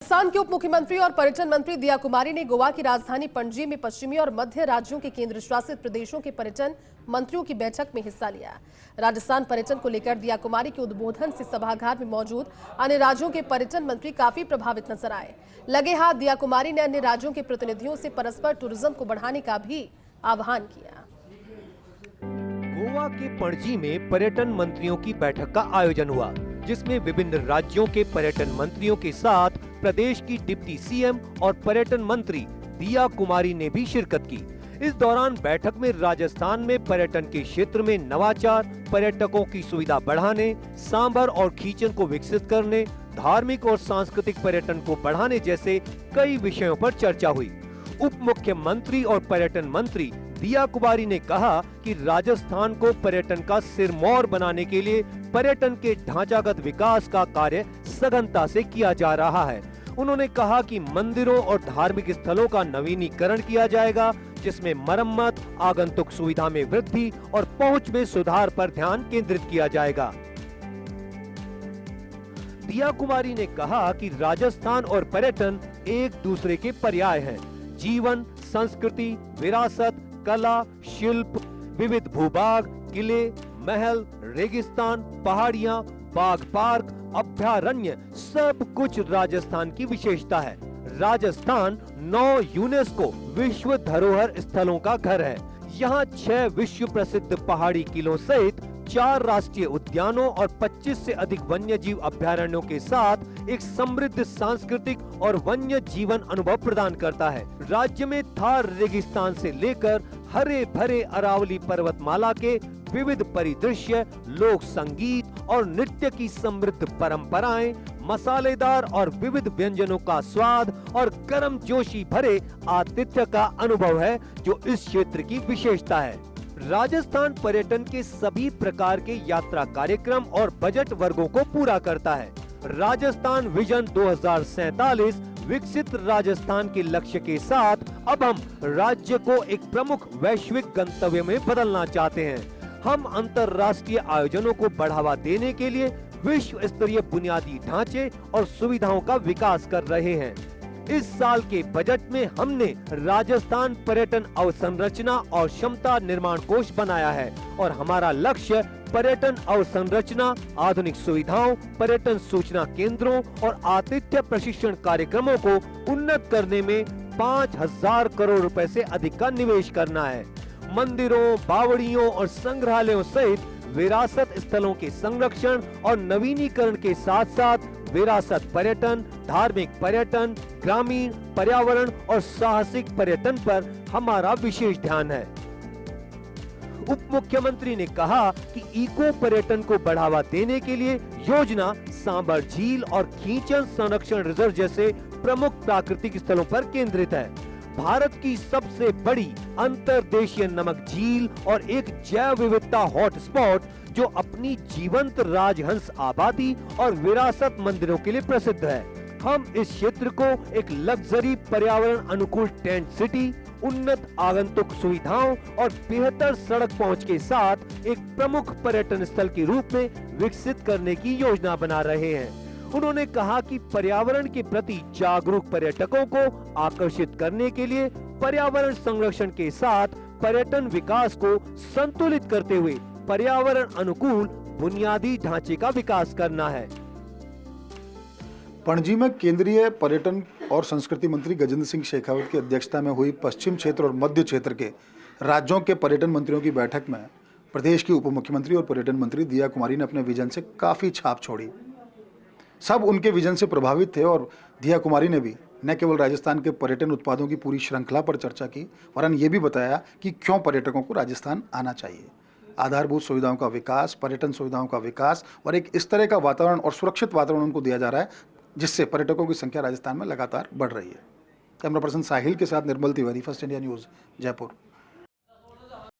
राजस्थान के उप मुख्यमंत्री और पर्यटन मंत्री दिया कुमारी ने गोवा की राजधानी पणजी में पश्चिमी और मध्य राज्यों के केंद्र शासित प्रदेशों के पर्यटन मंत्रियों की बैठक में हिस्सा लिया। राजस्थान पर्यटन को लेकर दिया कुमारी के उद्बोधन से सभागार में मौजूद अन्य राज्यों के पर्यटन मंत्री काफी प्रभावित नजर आए। लगे हाथ दिया कुमारी ने अन्य राज्यों के प्रतिनिधियों से परस्पर टूरिज्म को बढ़ाने का भी आह्वान किया। गोवा के पणजी में पर्यटन मंत्रियों की बैठक का आयोजन हुआ, जिसमें विभिन्न राज्यों के पर्यटन मंत्रियों के साथ प्रदेश की डिप्टी सीएम और पर्यटन मंत्री दिया कुमारी ने भी शिरकत की। इस दौरान बैठक में राजस्थान में पर्यटन के क्षेत्र में नवाचार, पर्यटकों की सुविधा बढ़ाने, सांभर और खींचन को विकसित करने, धार्मिक और सांस्कृतिक पर्यटन को बढ़ाने जैसे कई विषयों पर चर्चा हुई। उप मुख्यमंत्री और पर्यटन मंत्री दिया कुमारी ने कहा कि राजस्थान को पर्यटन का सिरमौर बनाने के लिए पर्यटन के ढांचागत विकास का कार्य सघनता से किया जा रहा है। उन्होंने कहा कि मंदिरों और धार्मिक स्थलों का नवीनीकरण किया जाएगा, जिसमें मरम्मत, आगंतुक सुविधा में वृद्धि और पहुंच में सुधार पर ध्यान केंद्रित किया जाएगा। दिया कुमारी ने कहा कि राजस्थान और पर्यटन एक दूसरे के पर्याय हैं। जीवन, संस्कृति, विरासत, कला, शिल्प, विविध भूभाग, किले, महल, रेगिस्तान, पहाड़ियां, बाग पार्क, अभ्यारण्य सब कुछ राजस्थान की विशेषता है। राजस्थान 9 यूनेस्को विश्व धरोहर स्थलों का घर है। यहाँ 6 विश्व प्रसिद्ध पहाड़ी किलों सहित 4 राष्ट्रीय उद्यानों और 25 से अधिक वन्य जीव अभ्यारण्यों के साथ एक समृद्ध सांस्कृतिक और वन्य जीवन अनुभव प्रदान करता है। राज्य में थार रेगिस्तान से लेकर हरे भरे अरावली पर्वतमाला के विविध परिदृश्य, लोक संगीत और नृत्य की समृद्ध परंपराएं, मसालेदार और विविध व्यंजनों का स्वाद और गर्मजोशी भरे आतिथ्य का अनुभव है, जो इस क्षेत्र की विशेषता है। राजस्थान पर्यटन के सभी प्रकार के यात्रा कार्यक्रम और बजट वर्गों को पूरा करता है। राजस्थान विजन 2047 विकसित राजस्थान के लक्ष्य के साथ अब हम राज्य को एक प्रमुख वैश्विक गंतव्य में बदलना चाहते हैं। हम अंतर्राष्ट्रीय आयोजनों को बढ़ावा देने के लिए विश्व स्तरीय बुनियादी ढांचे और सुविधाओं का विकास कर रहे हैं। इस साल के बजट में हमने राजस्थान पर्यटन अवसंरचना और क्षमता निर्माण कोष बनाया है और हमारा लक्ष्य पर्यटन अवसंरचना, आधुनिक सुविधाओं, पर्यटन सूचना केंद्रों और आतिथ्य प्रशिक्षण कार्यक्रमों को उन्नत करने में 5,000 करोड़ रुपए से अधिक का निवेश करना है। मंदिरों, बावड़ियों और संग्रहालयों सहित विरासत स्थलों के संरक्षण और नवीनीकरण के साथ साथ विरासत पर्यटन, धार्मिक पर्यटन, ग्रामीण पर्यावरण और साहसिक पर्यटन पर हमारा विशेष ध्यान है। उप मुख्यमंत्री ने कहा कि इको पर्यटन को बढ़ावा देने के लिए योजना सांभर झील और खींचन संरक्षण रिजर्व जैसे प्रमुख प्राकृतिक स्थलों पर केंद्रित है। भारत की सबसे बड़ी अंतर्देशीय नमक झील और एक जैव विविधता हॉटस्पॉट जो अपनी जीवंत राजहंस आबादी और विरासत मंदिरों के लिए प्रसिद्ध है। हम इस क्षेत्र को एक लग्जरी पर्यावरण अनुकूल टेंट सिटी, उन्नत आगंतुक सुविधाओं और बेहतर सड़क पहुंच के साथ एक प्रमुख पर्यटन स्थल के रूप में विकसित करने की योजना बना रहे हैं। उन्होंने कहा कि पर्यावरण के प्रति जागरूक पर्यटकों को आकर्षित करने के लिए पर्यावरण संरक्षण के साथ पर्यटन विकास को संतुलित करते हुए पर्यावरण अनुकूल बुनियादी ढांचे का विकास करना है। पणजी में केंद्रीय पर्यटन और संस्कृति मंत्री गजेंद्र सिंह शेखावत की अध्यक्षता में हुई पश्चिम क्षेत्र और मध्य क्षेत्र के राज्यों के पर्यटन मंत्रियों की बैठक में प्रदेश की उप मुख्यमंत्री और पर्यटन मंत्री दिया कुमारी ने अपने विजन से काफी छाप छोड़ी। सब उनके विजन से प्रभावित थे और दिया कुमारी ने भी न केवल राजस्थान के पर्यटन उत्पादों की पूरी श्रृंखला पर चर्चा की, वरन ये भी बताया कि क्यों पर्यटकों को राजस्थान आना चाहिए। आधारभूत सुविधाओं का विकास, पर्यटन सुविधाओं का विकास और एक इस तरह का वातावरण और सुरक्षित वातावरण उनको दिया जा रहा है, जिससे पर्यटकों की संख्या राजस्थान में लगातार बढ़ रही है। कैमरा पर्सन साहिल के साथ Nirmal Tiwari, first India news, Jaipur.